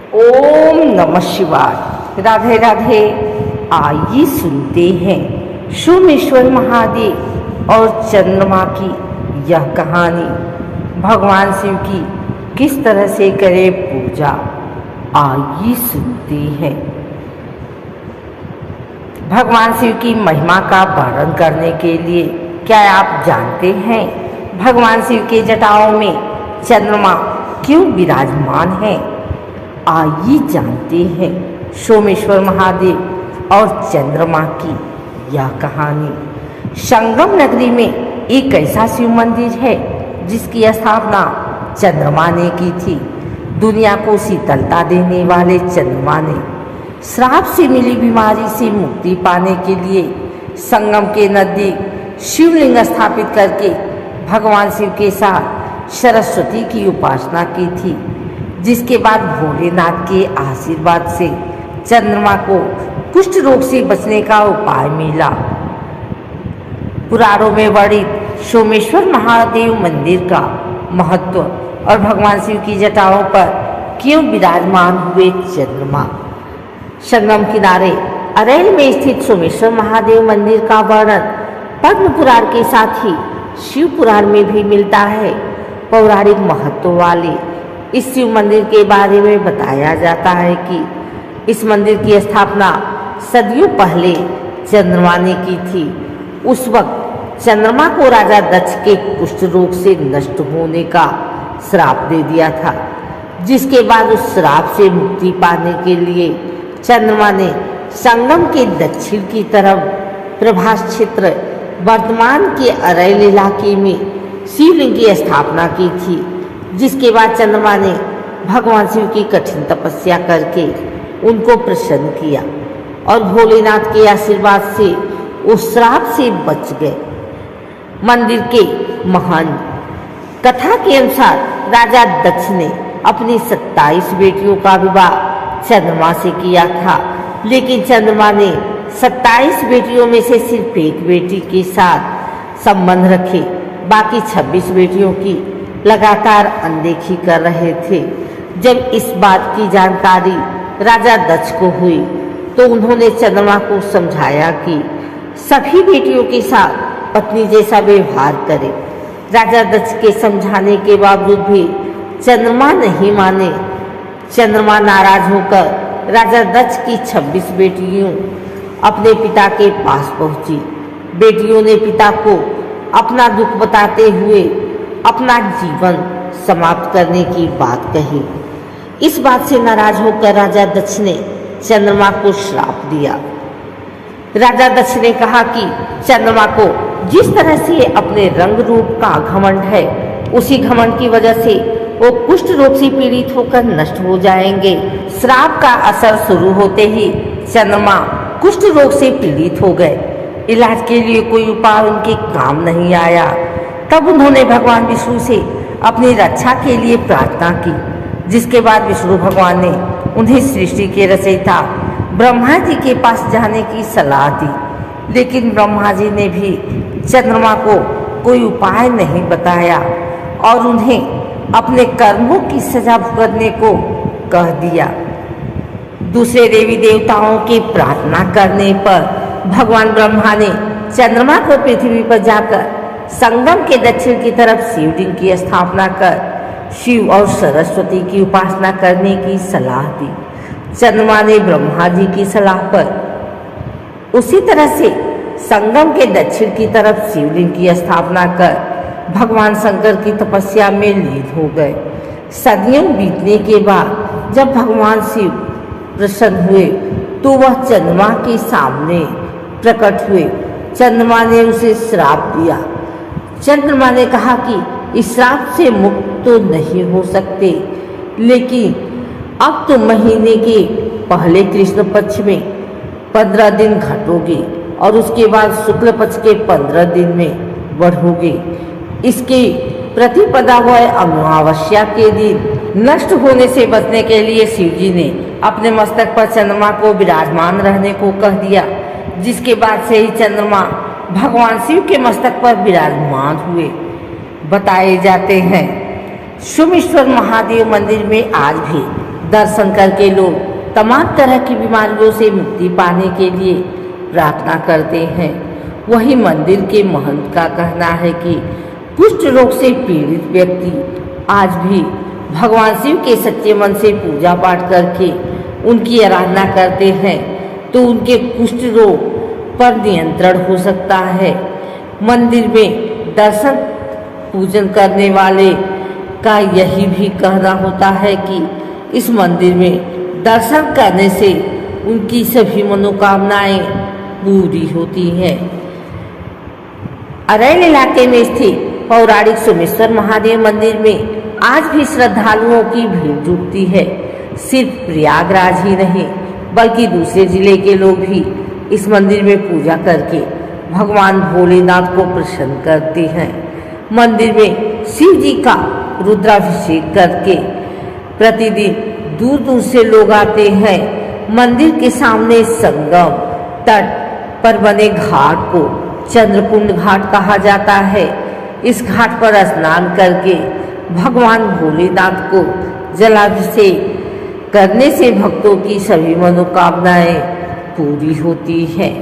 ओम नमः शिवाय। राधे राधे। आइए सुनते हैं सोमेश्वर महादेव और चंद्रमा की यह कहानी। भगवान शिव की किस तरह से करे पूजा, आइए सुनते हैं। भगवान शिव की महिमा का वर्णन करने के लिए क्या आप जानते हैं भगवान शिव के जटाओं में चंद्रमा क्यों विराजमान है? आइए जानते हैं सोमेश्वर महादेव और चंद्रमा की यह कहानी। संगम नगरी में एक ऐसा शिव मंदिर है जिसकी स्थापना चंद्रमा ने की थी। दुनिया को शीतलता देने वाले चंद्रमा ने श्राप से मिली बीमारी से मुक्ति पाने के लिए संगम के नजदीक शिवलिंग स्थापित करके भगवान शिव के साथ सरस्वती की उपासना की थी, जिसके बाद भोलेनाथ के आशीर्वाद से चंद्रमा को कुष्ठ रोग से बचने का उपाय मिला। पुराणों में वर्णित सोमेश्वर महादेव मंदिर का महत्व और भगवान शिव की जटाओं पर क्यों विराजमान हुए चंद्रमा। संगम किनारे अरैल में स्थित सोमेश्वर महादेव मंदिर का वर्णन पद्म पुराण के साथ ही शिव पुराण में भी मिलता है। पौराणिक महत्व वाले इस शिव मंदिर के बारे में बताया जाता है कि इस मंदिर की स्थापना सदियों पहले चंद्रमा ने की थी। उस वक्त चंद्रमा को राजा दक्ष के कुष्ठ रोग से नष्ट होने का श्राप दे दिया था, जिसके बाद उस श्राप से मुक्ति पाने के लिए चंद्रमा ने संगम के दक्षिण की तरफ प्रभास क्षेत्र वर्तमान के अरैल इलाके में शिवलिंग की स्थापना की थी, जिसके बाद चंद्रमा ने भगवान शिव की कठिन तपस्या करके उनको प्रसन्न किया और भोलेनाथ के आशीर्वाद से उस श्राप से बच गए। मंदिर के महान कथा के अनुसार राजा दक्ष ने अपनी 27 बेटियों का विवाह चंद्रमा से किया था, लेकिन चंद्रमा ने 27 बेटियों में से सिर्फ एक बेटी के साथ संबंध रखे, बाकी 26 बेटियों की लगातार अनदेखी कर रहे थे। जब इस बात की जानकारी राजा दक्ष को हुई तो उन्होंने चंद्रमा को समझाया कि सभी बेटियों के साथ पत्नी जैसा व्यवहार करे। राजा दक्ष के समझाने के बावजूद भी चंद्रमा नहीं माने। चंद्रमा नाराज होकर राजा दक्ष की 26 बेटियों अपने पिता के पास पहुंची। बेटियों ने पिता को अपना दुख बताते हुए अपना जीवन समाप्त करने की बात कही। इस बात से नाराज होकर राजा दक्ष ने चंद्रमा को श्राप दिया। राजा दक्ष ने कहा कि चंद्रमा को जिस तरह से अपने रंग रूप का घमंड है, उसी घमंड की वजह से वो कुष्ठ रोग से पीड़ित होकर नष्ट हो जाएंगे। श्राप का असर शुरू होते ही चंद्रमा कुष्ठ रोग से पीड़ित हो गए। इलाज के लिए कोई उपाय उनके काम नहीं आया। तब उन्होंने भगवान विष्णु से अपनी रक्षा के लिए प्रार्थना की, जिसके बाद विष्णु भगवान ने उन्हें सृष्टि के रचयिता ब्रह्मा जी के पास जाने की सलाह दी, लेकिन ब्रह्मा जी ने भी चंद्रमा को कोई उपाय नहीं बताया और उन्हें अपने कर्मों की सजा भुगतने को कह दिया। दूसरे देवी देवताओं की प्रार्थना करने पर भगवान ब्रह्मा ने चंद्रमा को पृथ्वी पर जाकर संगम के दक्षिण की तरफ शिवलिंग की स्थापना कर शिव और सरस्वती की उपासना करने की सलाह दी। चंद्रमा ने ब्रह्मा जी की सलाह पर उसी तरह से संगम के दक्षिण की तरफ शिवलिंग की स्थापना कर भगवान शंकर की तपस्या में लीन हो गए। सदियों बीतने के बाद जब भगवान शिव प्रसन्न हुए तो वह चंद्रमा के सामने प्रकट हुए। चंद्रमा ने उसे श्राप दिया। चंद्रमा ने कहा कि इस श्राप से मुक्त तो नहीं हो सकते, लेकिन अब तो महीने के पहले कृष्ण पक्ष में 15 दिन घटोगे और उसके बाद शुक्ल पक्ष के 15 दिन में बढ़ोगे। इसकी प्रतिपदा व अमावस्या के दिन नष्ट होने से बचने के लिए शिव जी ने अपने मस्तक पर चंद्रमा को विराजमान रहने को कह दिया, जिसके बाद से ही चंद्रमा भगवान शिव के मस्तक पर विराजमान हुए। बताए जाते हैं सोमेश्वर महादेव मंदिर में आज भी दर्शन करके लोग तमाम तरह की बीमारियों से मुक्ति पाने के लिए प्रार्थना करते हैं। वहीं मंदिर के महंत का कहना है कि कुष्ठ रोग से पीड़ित व्यक्ति आज भी भगवान शिव के सच्चे मन से पूजा पाठ करके उनकी आराधना करते हैं तो उनके कुष्ठ रोग पर नियंत्रण हो सकता है। मंदिर में दर्शन पूजन करने वाले का यही भी कहना होता है कि इस मंदिर में दर्शन करने से उनकी सभी मनोकामनाएं पूरी होती हैं। अरैल इलाके में स्थित पौराणिक सोमेश्वर महादेव मंदिर में आज भी श्रद्धालुओं की भीड़ जुटती है। सिर्फ प्रयागराज ही नहीं बल्कि दूसरे जिले के लोग भी इस मंदिर में पूजा करके भगवान भोलेनाथ को प्रसन्न करते हैं। मंदिर में शिव जी का रुद्राभिषेक करके प्रतिदिन दूर दूर से लोग आते हैं। मंदिर के सामने संगम तट पर बने घाट को चंद्रकुंड घाट कहा जाता है। इस घाट पर स्नान करके भगवान भोलेनाथ को जलाभिषेक करने से भक्तों की सभी मनोकामनाएं पूरी होती हैं।